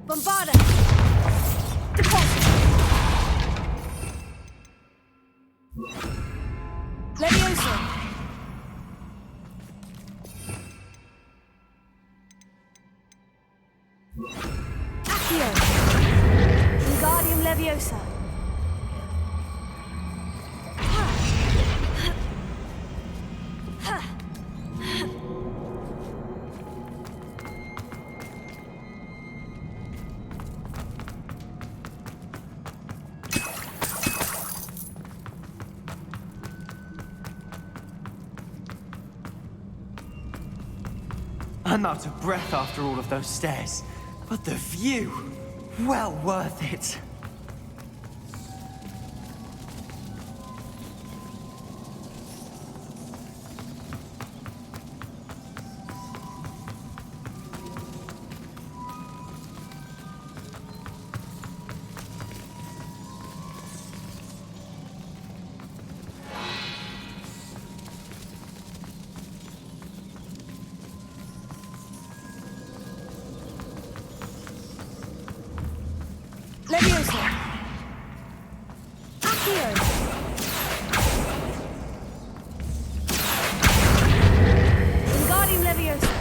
Bombarda! Deposit! Leviosa! Accio! Wingardium Leviosa! I'm out of breath after all of those stairs, but the view, well worth it. Leviosa! Accio! Wingardium Leviosa!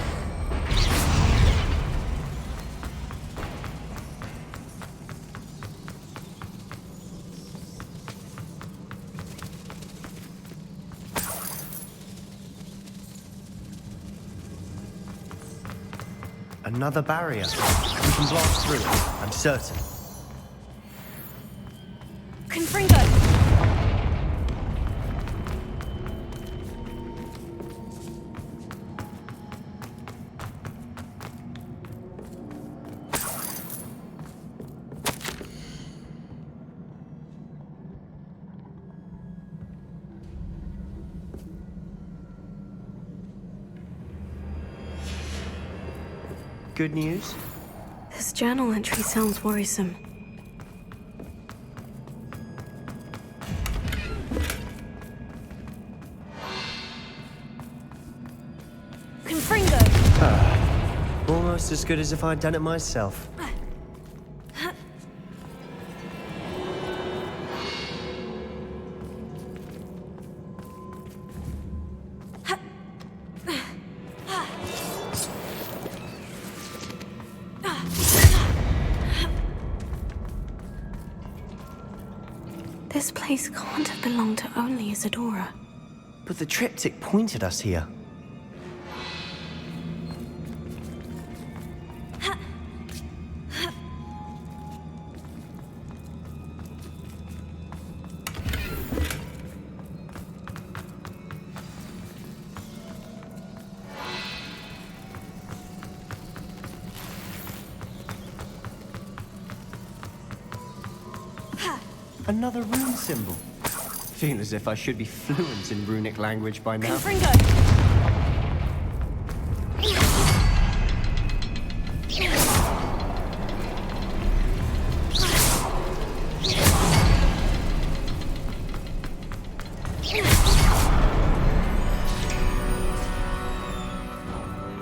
Another barrier. We can blast through it, I'm certain. Confringo! Good news? This journal entry sounds worrisome. Confringo! Almost as good as if I'd done it myself. This place can't have belonged to only Isadora. But the triptych pointed us here. Another rune symbol. Feel as if I should be fluent in runic language by now. Confringo!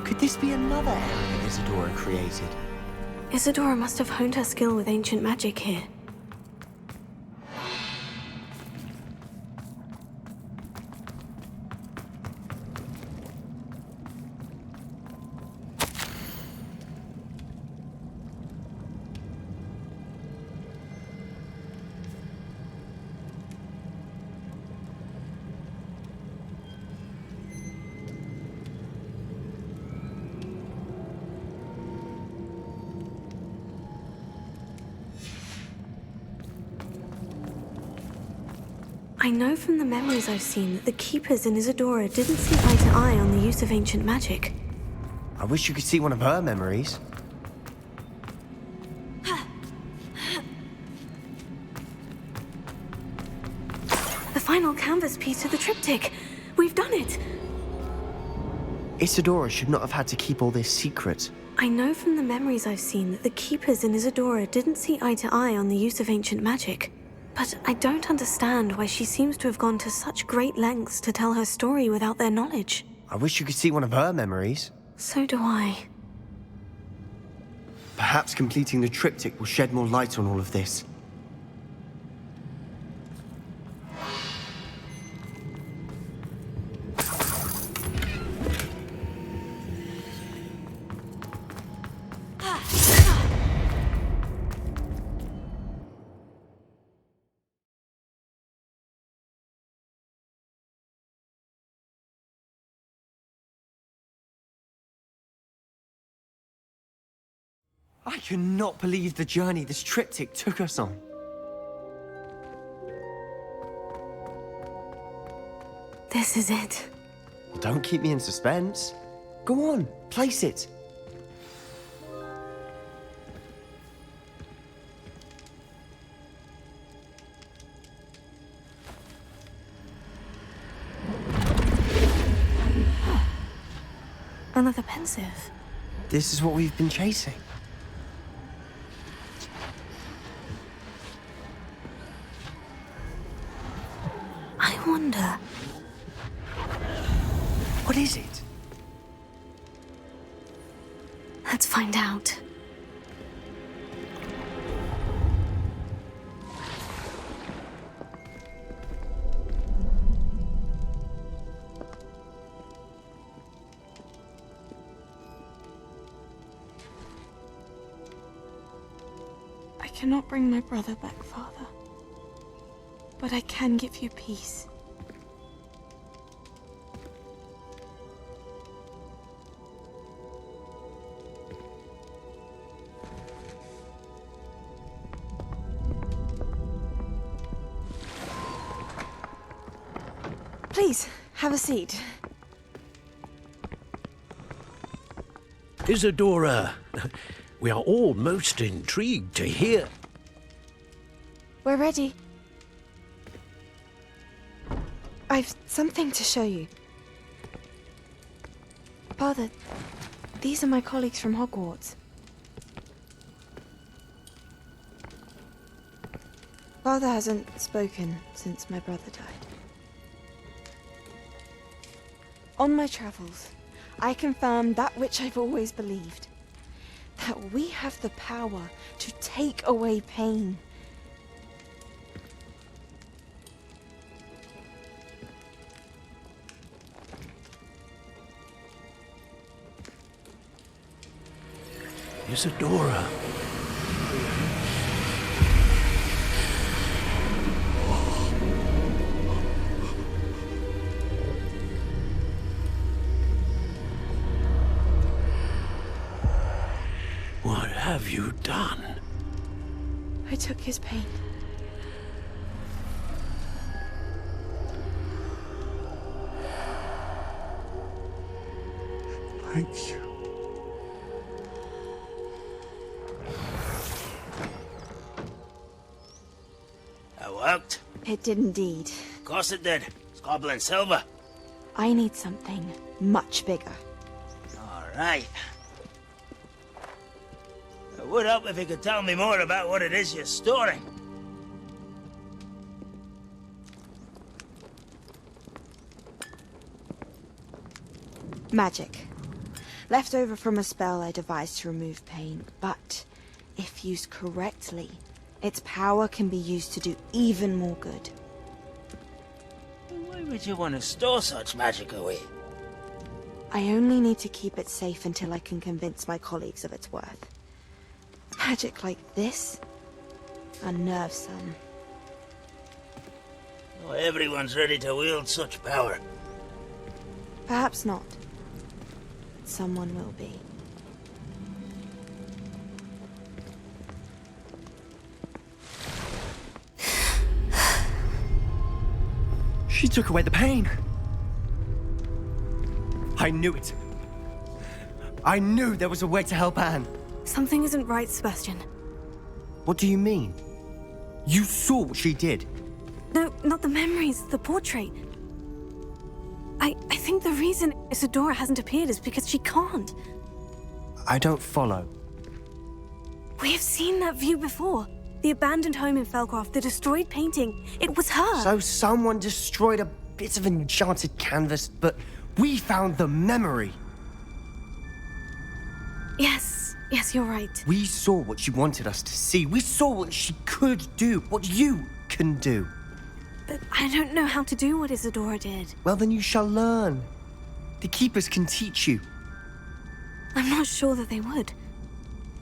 Could this be another area Isadora created? Isadora must have honed her skill with ancient magic here. I know from the memories I've seen that the Keepers in Isadora didn't see eye to eye on the use of ancient magic. I wish you could see one of her memories. The final canvas piece of the triptych! We've done it! Isadora should not have had to keep all this secret. I know from the memories I've seen that the Keepers in Isadora didn't see eye to eye on the use of ancient magic. But I don't understand why she seems to have gone to such great lengths to tell her story without their knowledge. I wish you could see one of her memories. So do I. Perhaps completing the triptych will shed more light on all of this. I cannot believe the journey this triptych took us on. This is it. Don't keep me in suspense. Go on, place it. Another pensive. This is what we've been chasing. I wonder. What is it? Let's find out. I cannot bring my brother back, Father. But I can give you peace. Please, have a seat. Isadora, we are all most intrigued to hear. We're ready. I've something to show you. Father, these are my colleagues from Hogwarts. Father hasn't spoken since my brother died. On my travels, I confirmed that which I've always believed. That we have the power to take away pain. Isadora. What have you done? I took his pain. Thank you. That worked. It did indeed. Of course it did. It's goblin silver. I need something much bigger. All right. It would help if you could tell me more about what it is you're storing. Magic. Left over from a spell I devised to remove pain, but if used correctly, its power can be used to do even more good. Why would you want to store such magic away? I only need to keep it safe until I can convince my colleagues of its worth. Magic like this unnerves some. Not everyone's ready to wield such power. Perhaps not. Someone will be. She took away the pain. I knew it. I knew there was a way to help Anne. Something isn't right, Sebastian. What do you mean? You saw what she did. No, not the memories, the portrait. I think the reason Isadora hasn't appeared is because she can't. I don't follow. We have seen that view before. The abandoned home in Felcroft, the destroyed painting. It was her. So someone destroyed a bit of enchanted canvas, but we found the memory. Yes, Yes, you're right. We saw what she wanted us to see. We saw what she could do, what you can do. But I don't know how to do what Isadora did. Well, then you shall learn. The Keepers can teach you. I'm not sure that they would.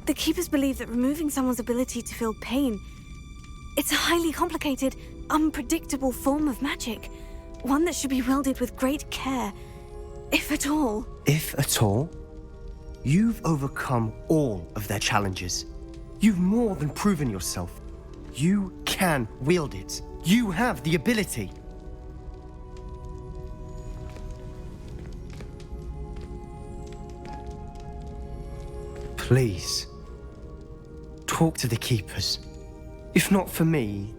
The Keepers believe that removing someone's ability to feel pain, it's a highly complicated, unpredictable form of magic. One that should be wielded with great care, if at all. If at all? You've overcome all of their challenges. You've more than proven yourself. You can wield it. You have the ability. Please, talk to the Keepers. If not for me,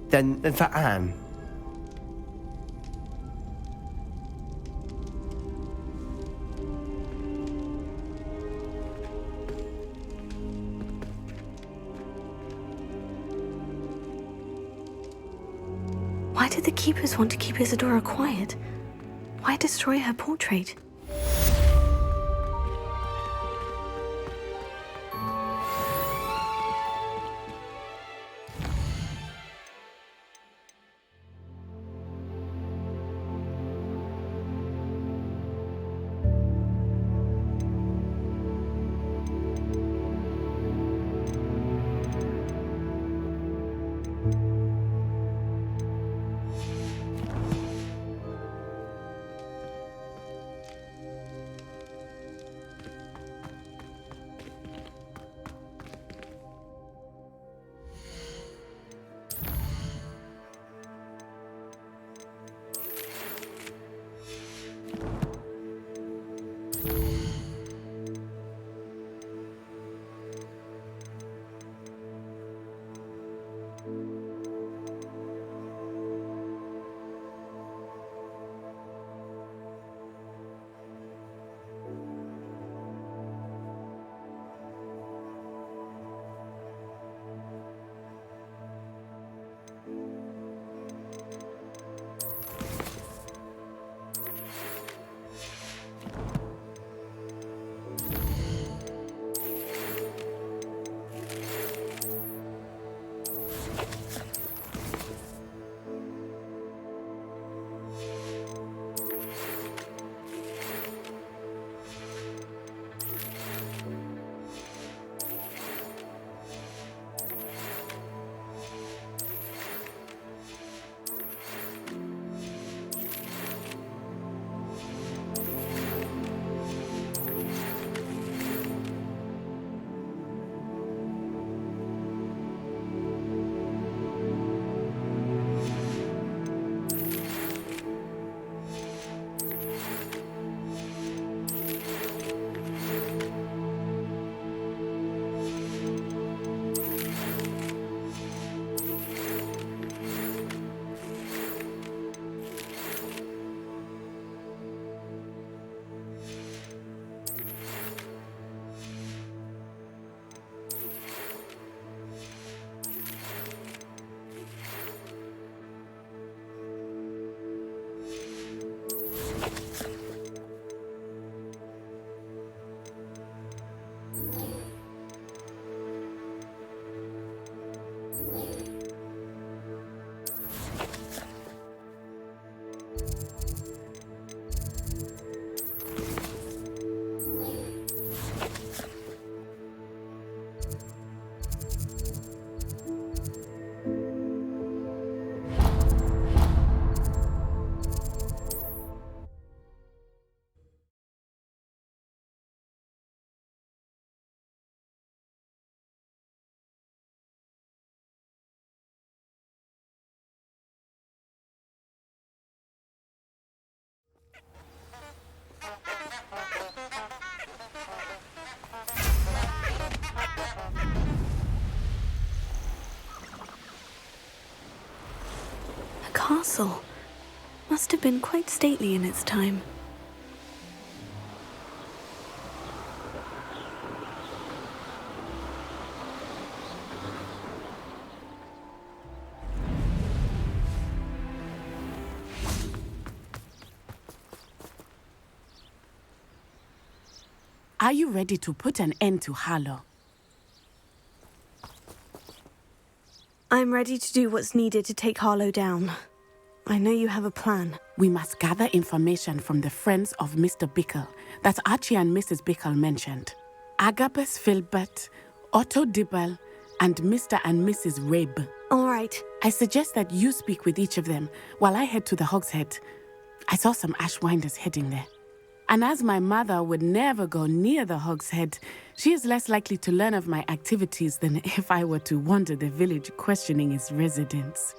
then for Anne. Why did the Keepers want to keep Isadora quiet? Why destroy her portrait? castle. Must have been quite stately in its time. Are you ready to put an end to Harlow? I'm ready to do what's needed to take Harlow down. I know you have a plan. We must gather information from the friends of Mr. Bickle that Archie and Mrs. Bickle mentioned. Agabus Filbert, Otto Dibble, and Mr. and Mrs. Rabe. All right. I suggest that you speak with each of them while I head to the Hogshead. I saw some Ashwinders heading there. And as my mother would never go near the Hogshead, she is less likely to learn of my activities than if I were to wander the village questioning its residents.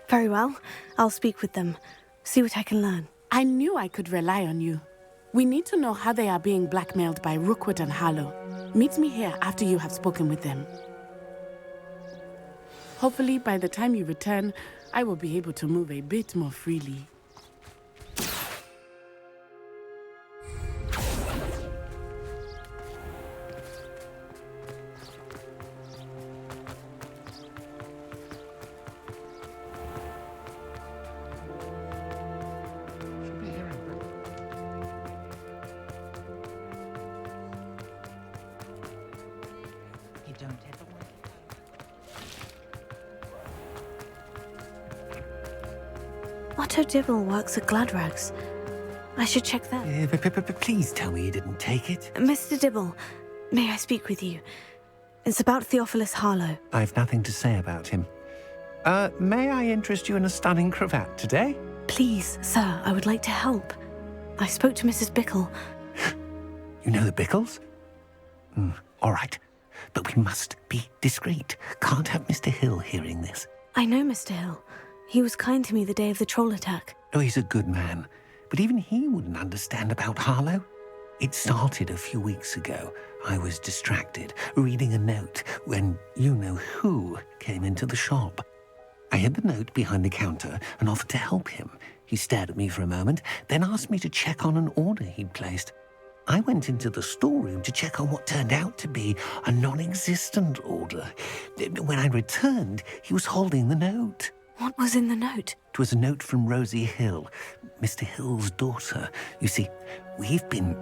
Very well. I'll speak with them. See what I can learn. I knew I could rely on you. We need to know how they are being blackmailed by Rookwood and Harlow. Meet me here after you have spoken with them. Hopefully, by the time you return, I will be able to move a bit more freely. Otto Dibble works at Gladrags. I should check that. Please tell me you didn't take it. Mr. Dibble, may I speak with you? It's about Theophilus Harlow. I've nothing to say about him. May I interest you in a stunning cravat today? Please, sir, I would like to help. I spoke to Mrs. Bickle. You know the Bickles? All right. But we must be discreet. Can't have Mr. Hill hearing this. I know Mr. Hill. He was kind to me the day of the troll attack. Oh, he's a good man. But even he wouldn't understand about Harlow. It started a few weeks ago. I was distracted, reading a note, when you-know-who came into the shop. I hid the note behind the counter and offered to help him. He stared at me for a moment, then asked me to check on an order he'd placed. I went into the storeroom to check on what turned out to be a non-existent order. When I returned, he was holding the note. What was in the note? It was a note from Rosie Hill, Mr. Hill's daughter. You see, we've been,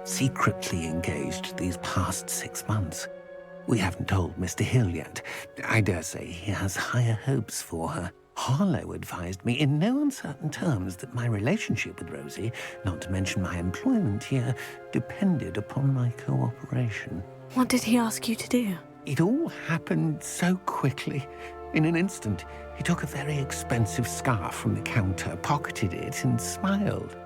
secretly engaged these past 6 months. We haven't told Mr. Hill yet. I dare say he has higher hopes for her. Harlow advised me in no uncertain terms that my relationship with Rosie, not to mention my employment here, depended upon my cooperation. What did he ask you to do? It all happened so quickly. In an instant, he took a very expensive scarf from the counter, pocketed it, and smiled.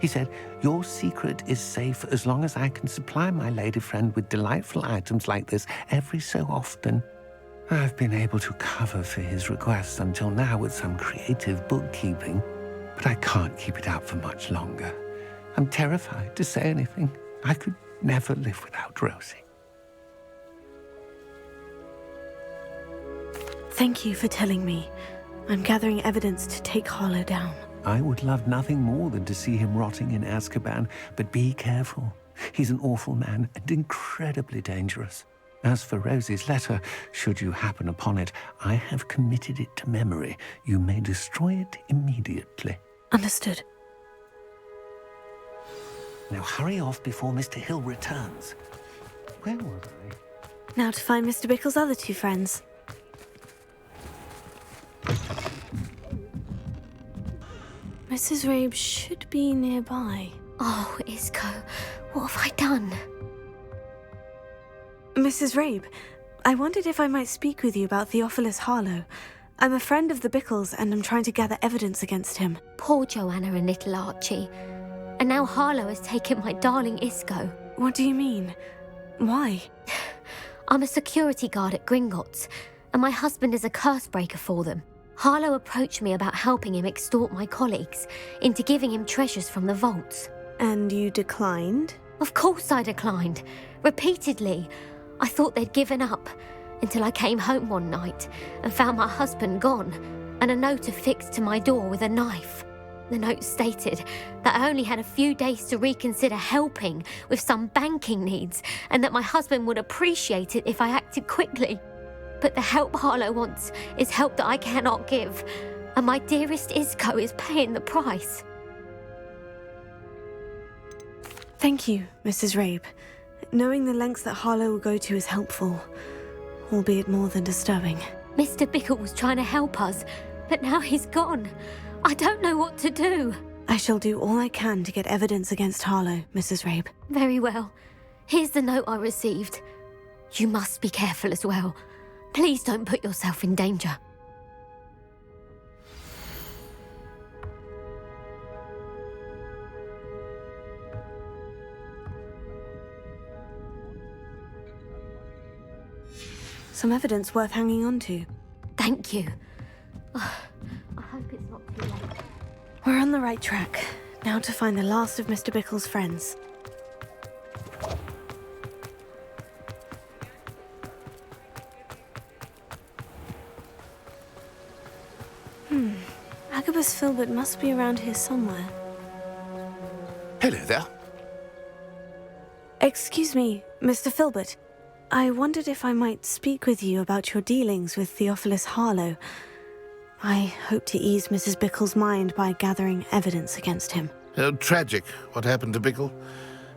He said, "Your secret is safe as long as I can supply my lady friend with delightful items like this every so often." I've been able to cover for his requests until now with some creative bookkeeping, but I can't keep it up for much longer. I'm terrified to say anything. I could never live without Rosie. Thank you for telling me. I'm gathering evidence to take Harlow down. I would love nothing more than to see him rotting in Azkaban, but be careful. He's an awful man and incredibly dangerous. As for Rosie's letter, should you happen upon it, I have committed it to memory. You may destroy it immediately. Understood. Now hurry off before Mr. Hill returns. Where was I? Now to find Mr. Bickle's other two friends. Mrs. Rabe should be nearby. Oh, Isco, what have I done? Mrs. Rabe, I wondered if I might speak with you about Theophilus Harlow. I'm a friend of the Bickles and I'm trying to gather evidence against him. Poor Joanna and little Archie. And now Harlow has taken my darling Isco. What do you mean? Why? I'm a security guard at Gringotts, and my husband is a curse breaker for them. Harlow approached me about helping him extort my colleagues into giving him treasures from the vaults. And you declined? Of course I declined. Repeatedly. I thought they'd given up, until I came home one night and found my husband gone, and a note affixed to my door with a knife. The note stated that I only had a few days to reconsider helping with some banking needs, and that my husband would appreciate it if I acted quickly. But the help Harlow wants is help that I cannot give, and my dearest Isco is paying the price. Thank you, Mrs. Rabe. Knowing the lengths that Harlow will go to is helpful, albeit more than disturbing. Mr. Bickle was trying to help us, but now he's gone. I don't know what to do. I shall do all I can to get evidence against Harlow, Mrs. Rabe. Very well. Here's the note I received. You must be careful as well. Please don't put yourself in danger. Some evidence worth hanging on to. Thank you. I hope it's not too late. We're on the right track. Now to find the last of Mr. Bickle's friends. Agabus Filbert must be around here somewhere. Hello there. Excuse me, Mr. Filbert. I wondered if I might speak with you about your dealings with Theophilus Harlow. I hope to ease Mrs. Bickle's mind by gathering evidence against him. Tragic, what happened to Bickle.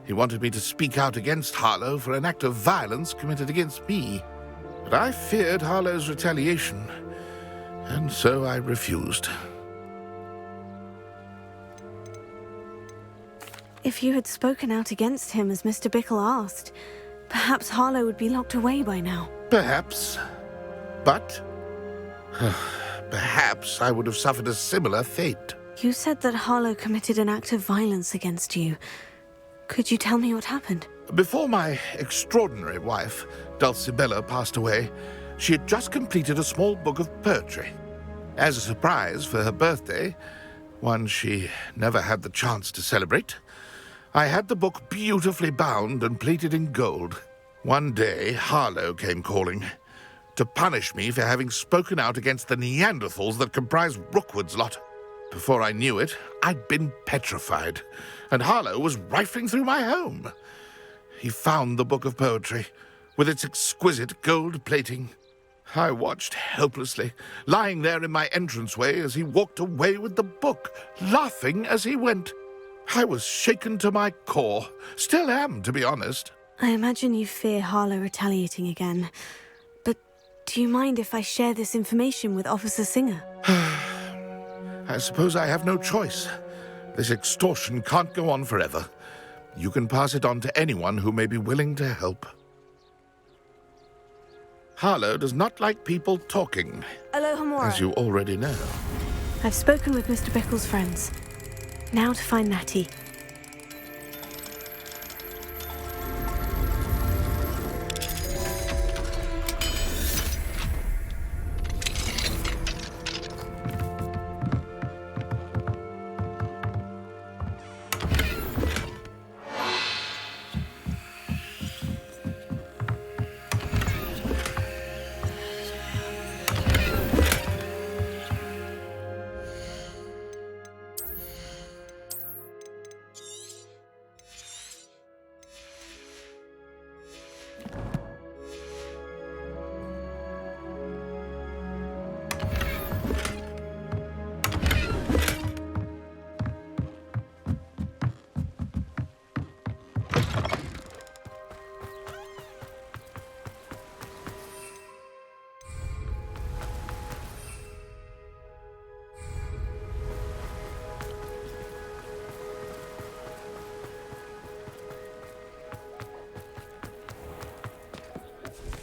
He wanted me to speak out against Harlow for an act of violence committed against me. But I feared Harlow's retaliation, and so I refused. If you had spoken out against him as Mr. Bickle asked, perhaps Harlow would be locked away by now. Perhaps. But perhaps I would have suffered a similar fate. You said that Harlow committed an act of violence against you. Could you tell me what happened? Before my extraordinary wife, Dulcibella, passed away, she had just completed a small book of poetry. As a surprise for her birthday, one she never had the chance to celebrate, I had the book beautifully bound and plated in gold. One day, Harlow came calling to punish me for having spoken out against the Neanderthals that comprise Rookwood's lot. Before I knew it, I'd been petrified, and Harlow was rifling through my home. He found the book of poetry, with its exquisite gold plating. I watched helplessly, lying there in my entranceway as he walked away with the book, laughing as he went. I was shaken to my core. Still am, to be honest. I imagine you fear Harlow retaliating again. But do you mind if I share this information with Officer Singer? I suppose I have no choice. This extortion can't go on forever. You can pass it on to anyone who may be willing to help. Harlow does not like people talking, Alohomora. as you already know. I've spoken with Mr. Bickle's friends. Now to find Natty.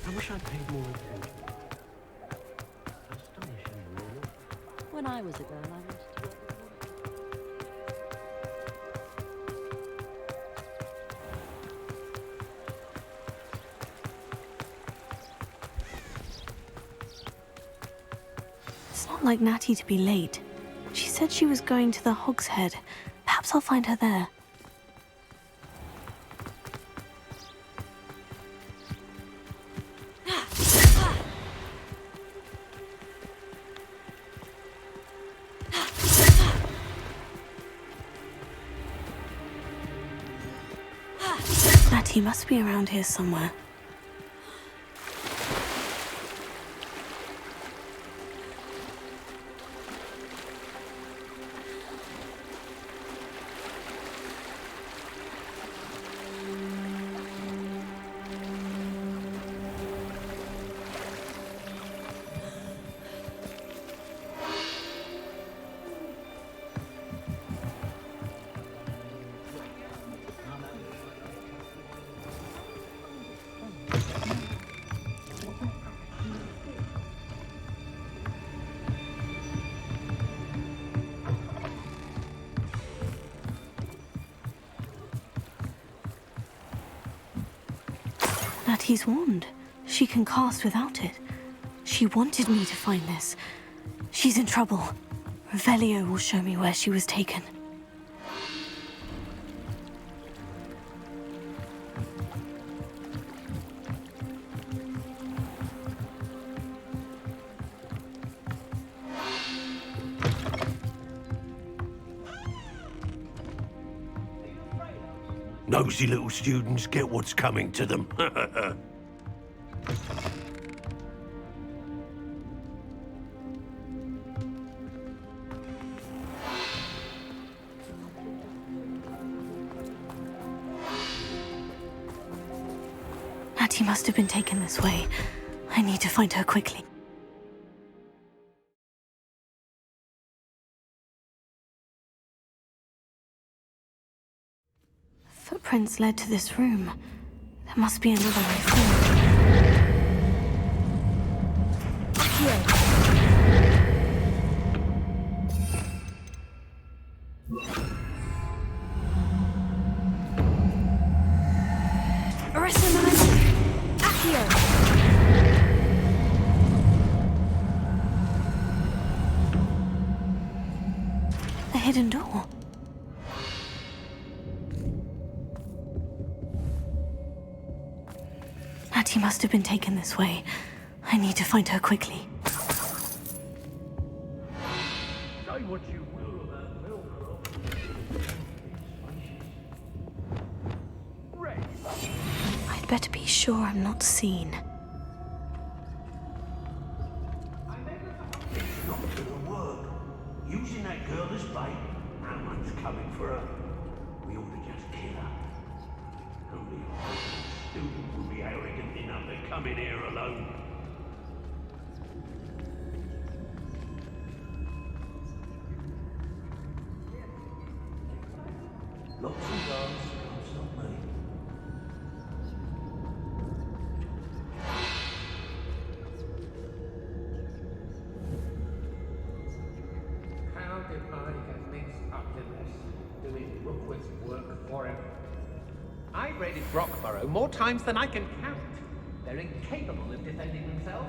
I wish I'd paid more attention. Astonishing, really. When I was a girl, I wanted to work with It's not like Natty to be late. She said she was going to the Hog's Head. Perhaps I'll find her there. Natty must be around here somewhere. Natty's wand. She can cast without it. She wanted me to find this. She's in trouble. Revelio will show me where she was taken. Nosy little students get what's coming to them. Natty must have been taken this way. I need to find her quickly. Footprints led to this room. There must be another way forward. Arrest him, Accio! A hidden door. Natty must have been taken this way. I need to find her quickly. Say what you will about I'd better be sure I'm not seen. It's not gonna work. Using that girl as bait, no one's coming for her. We ought to just kill her. Only a student will be arrogant enough to come in here alone. Lots of guns can't stop me. How did I get mixed up in this, doing Rookwood's work for him? I raided Brockborough more times than I can count. They're incapable of defending themselves.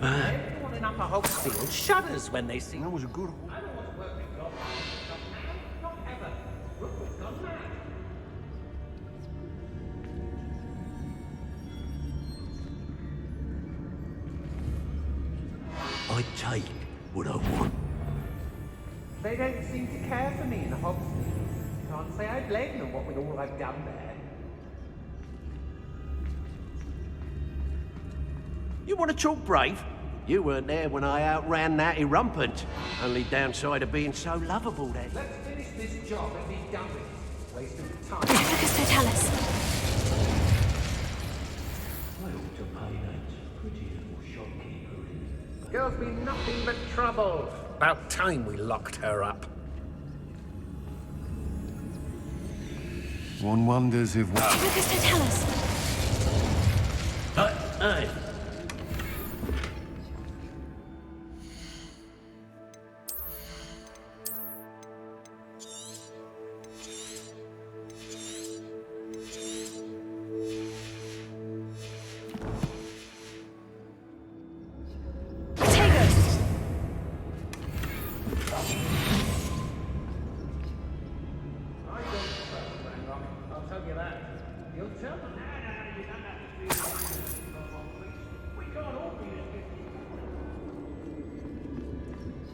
Everyone in Upper Hogsfield shudders when they see... That was a good one. I don't want to work with God. Not ever. Rookwood's gone mad. I take what I want. They don't seem to care for me in Hogsfield. Can't say I blame them, what with all I've done there. You want to talk brave? You weren't there when I outran Natty Rumpant. Only downside of being so lovable then. Let's finish this job and be done with it. Waste of time. Focus to tell us. I ought to pay that pretty little shopkeeper in. Girl's been nothing but trouble. About time we locked her up. One wonders if... Focus to tell us. Hey!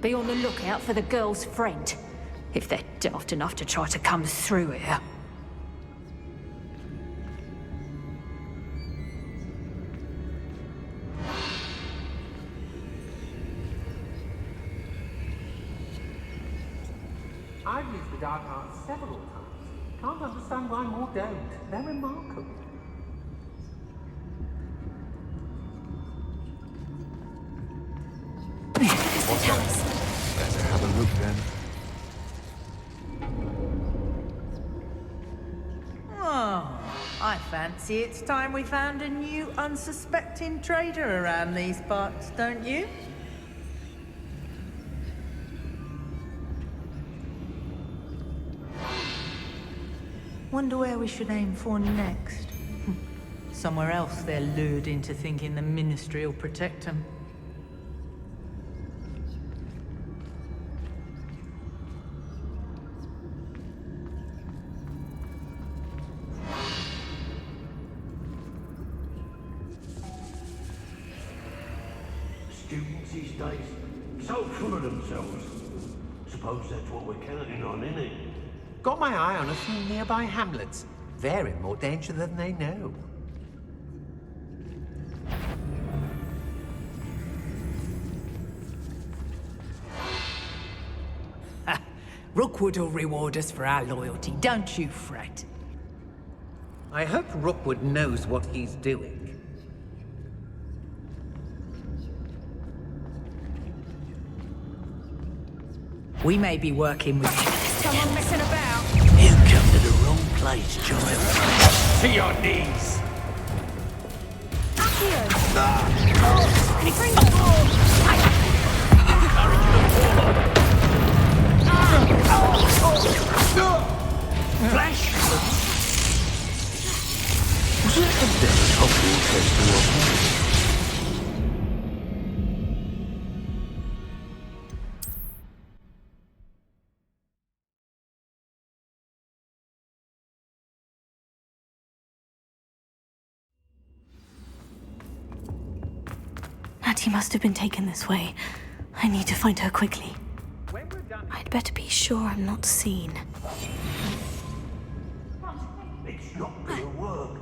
Be on the lookout for the girl's friend, if they're daft enough to try to come through here. I've used the dark arts several times. Can't understand why more don't. They're remarkable. Better have a look then. Oh, I fancy it's time we found a new unsuspecting trader around these parts, don't you? Wonder where we should aim for next. Somewhere else they're lured into thinking the Ministry will protect them. Students these days, so full of themselves. Suppose that's what we're counting on, innit? Got my eye on a few nearby hamlets. They're in more danger than they know. Rookwood will reward us for our loyalty, don't you fret. I hope Rookwood knows what he's doing. We may be working with Someone messing about. You come to the wrong place, child. To your knees. Flash! Was it the best Hogwarts has to offer? Natty must have been taken this way. I need to find her quickly. I'd better be sure I'm not seen. It's not gonna work.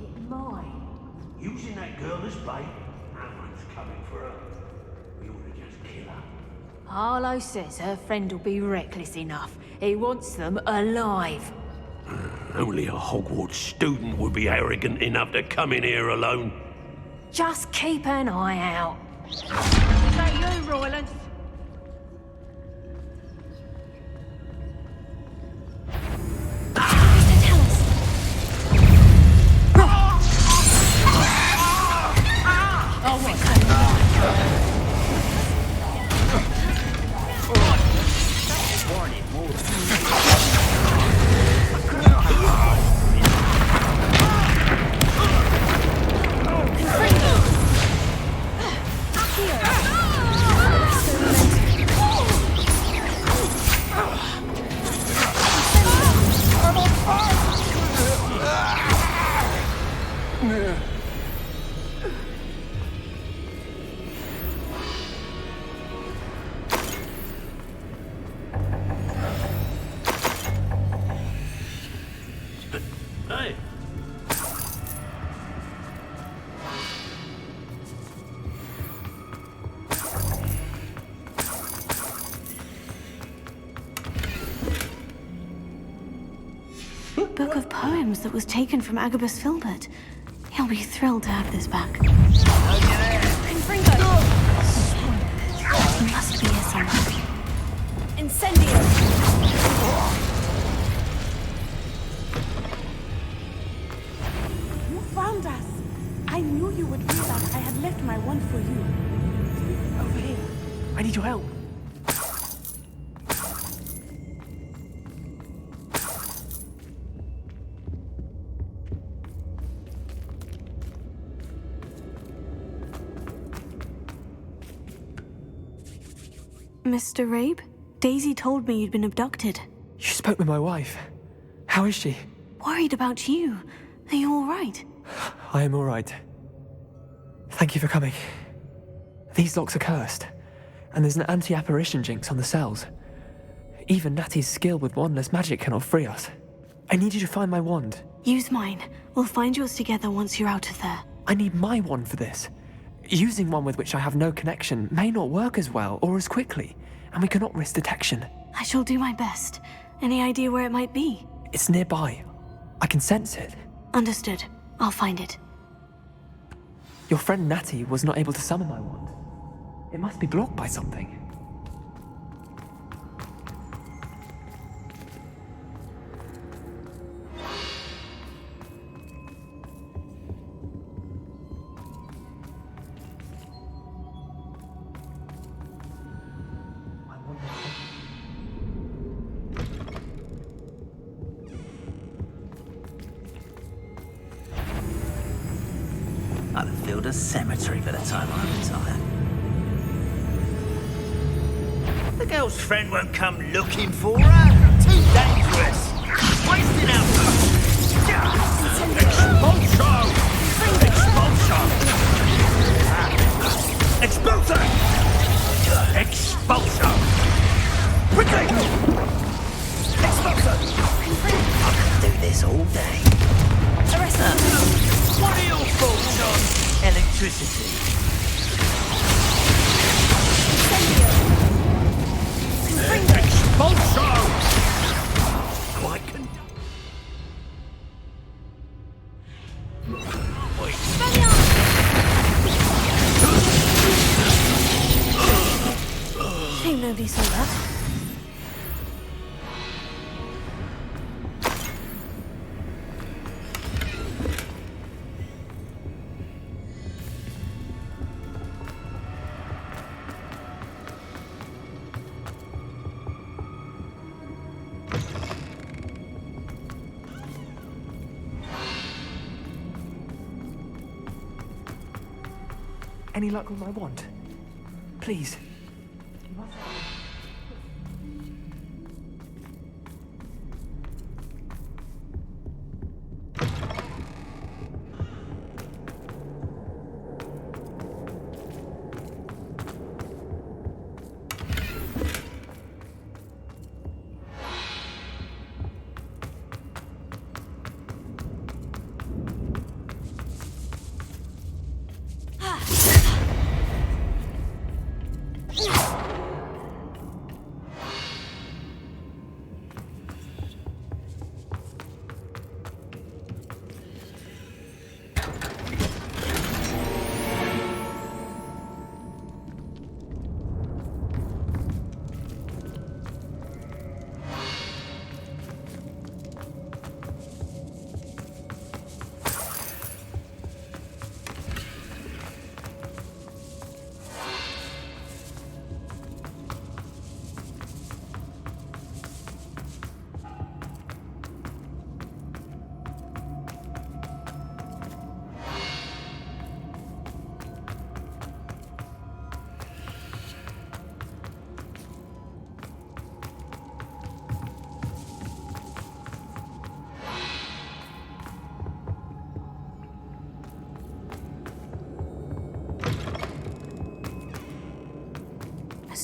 It might. Using that girl as bait, no one's coming for her. We ought to just kill her. Harlow says her friend will be reckless enough. He wants them alive. Only a Hogwarts student would be arrogant enough to come in here alone. Just keep an eye out. Is that you, Royland? Hey! Book of poems that was taken from Agabus Filbert. He'll be thrilled to have this back. He must be here somewhere. Incendio! You found us. I knew you would realize I had left my wand for you. Over here. I need your help. Mr. Rabe? Daisy told me you'd been abducted. You spoke with my wife. How is she? Worried about you. Are you all right? I am all right. Thank you for coming. These locks are cursed, and there's an anti-apparition jinx on the cells. Even Natty's skill with wandless magic cannot free us. I need you to find my wand. Use mine. We'll find yours together once you're out of there. I need my wand for this. Using one with which I have no connection may not work as well or as quickly, and we cannot risk detection. I shall do my best. Any idea where it might be? It's nearby. I can sense it. Understood. I'll find it. Your friend Natty was not able to summon my wand. It must be blocked by something. I'll have filled a cemetery by the time I retire. The girl's friend won't come looking for her. Too dangerous. Wasting our Expulsion! Expulsion! Expulsion! Expulsion! Quickly! Expulsion! I could do this all day. Arrest her! What are your thoughts on electricity? Expulsion! Quite Shame nobody saw that. Any luck with my wand? Please.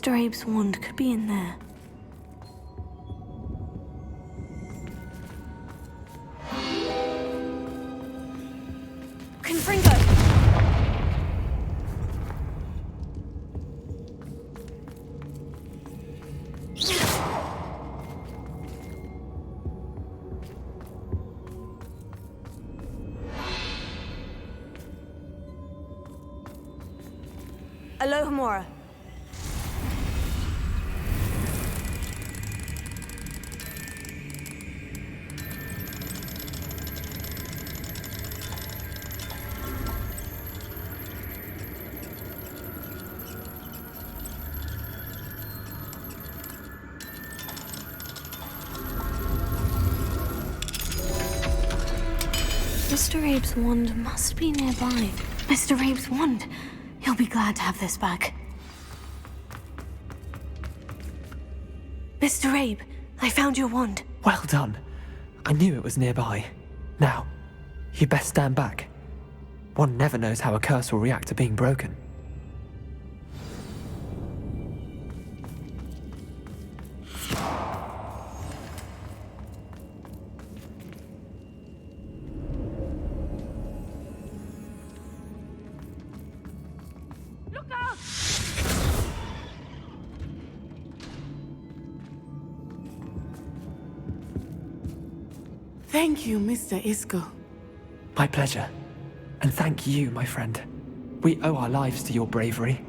Mr. Abe's wand could be in there. Confringo! Alohomora. Mr. Abe's wand must be nearby. Mr. Abe's wand. He'll be glad to have this back. Mr. Abe, I found your wand. Well done. I knew it was nearby. Now, you best stand back. One never knows how a curse will react to being broken. Thank you, Mr. Isco. My pleasure. And thank you, my friend. We owe our lives to your bravery.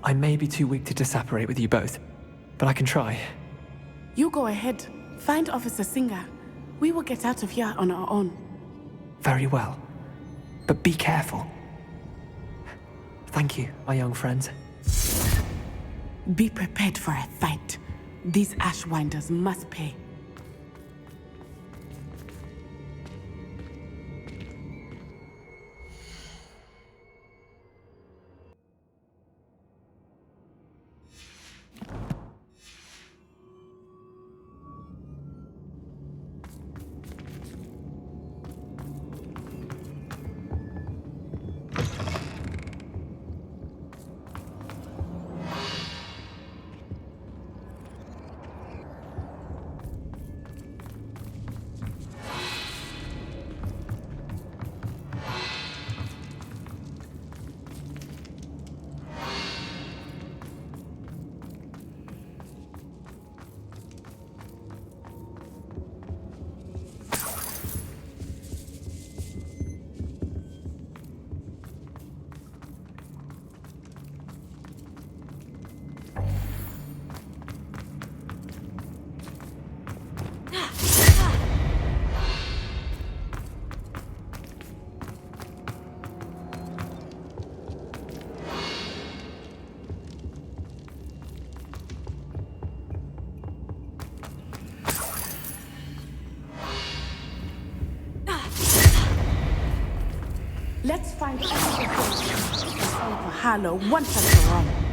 I may be too weak to disapparate with you both, but I can try. You go ahead. Find Officer Singer. We will get out of here on our own. Very well. But be careful. Thank you, my young friends. Be prepared for a fight. These Ashwinders must pay. Let's find out for Harlow once and for all.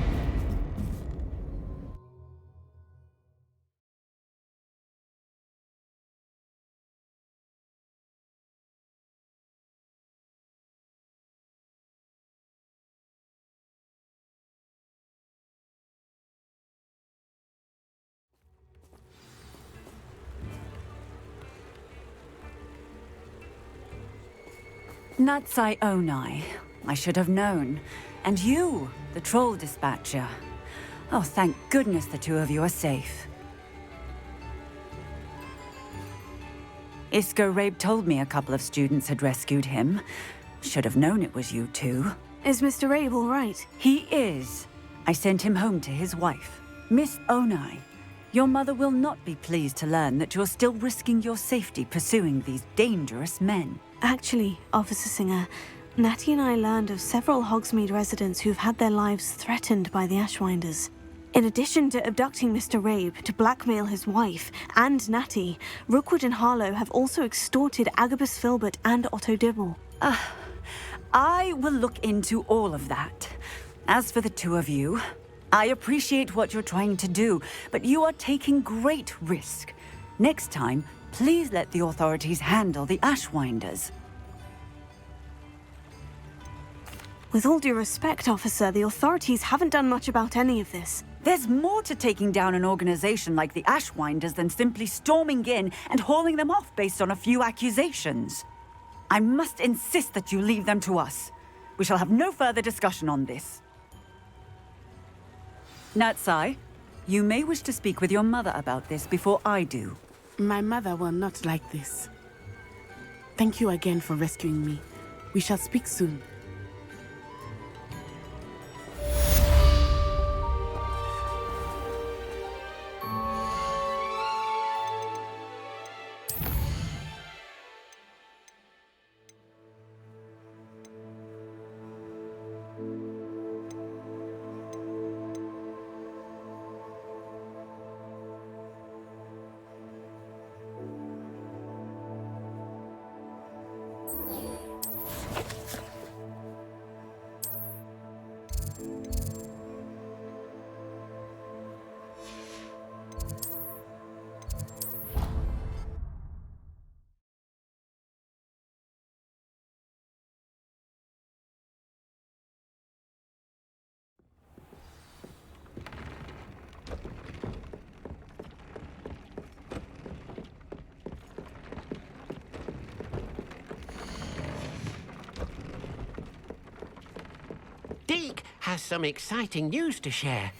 Natsai Onai. I should have known. And you, the troll dispatcher. Oh, thank goodness the two of you are safe. Isco Rabe told me a couple of students had rescued him. Should have known it was you two. Is Mr. Rabe all right? He is. I sent him home to his wife. Miss Onai, your mother will not be pleased to learn that you're still risking your safety pursuing these dangerous men. Actually, Officer Singer, Natty and I learned of several Hogsmeade residents who've had their lives threatened by the Ashwinders. In addition to abducting Mr. Rabe to blackmail his wife and Natty, Rookwood and Harlow have also extorted Agabus Filbert and Otto Dibble. I will look into all of that. As for the two of you, I appreciate what you're trying to do, but you are taking great risk. Next time, please let the authorities handle the Ashwinders. With all due respect, officer, the authorities haven't done much about any of this. There's more to taking down an organization like the Ashwinders than simply storming in and hauling them off based on a few accusations. I must insist that you leave them to us. We shall have no further discussion on this. Natsai, you may wish to speak with your mother about this before I do. My mother will not like this. Thank you again for rescuing me. We shall speak soon. Deke has some exciting news to share.